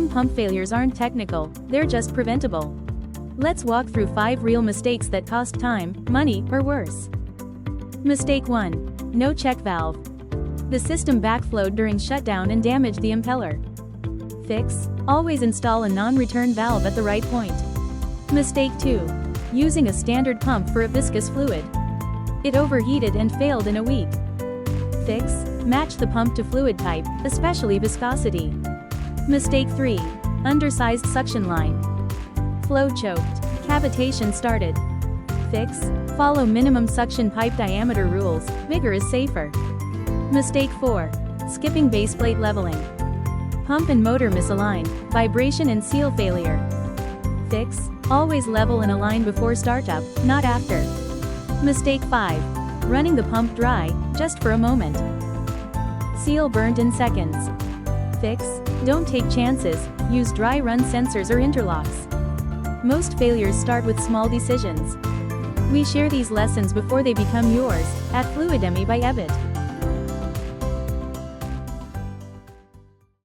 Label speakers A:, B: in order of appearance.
A: Some pump failures aren't technical, they're just preventable. Let's walk through 5 real mistakes that cost time, money, or worse. Mistake 1. No check valve. The system backflowed during shutdown and damaged the impeller. Fix: always install a non-return valve at the right point. Mistake 2. Using a standard pump for a viscous fluid. It overheated and failed in a week. Fix: match the pump to fluid type, especially viscosity. Mistake 3. Undersized suction line. Flow choked. Cavitation started. Fix: follow minimum suction pipe diameter rules, bigger is safer. Mistake 4. Skipping baseplate leveling. Pump and motor misaligned, vibration and seal failure. Fix: always level and align before startup, not after. Mistake 5. Running the pump dry, just for a moment. Seal burnt in seconds. Fix: don't take chances, use dry run sensors or interlocks. Most failures start with small decisions. We share these lessons before they become yours, at Fluidemy by Ebitt.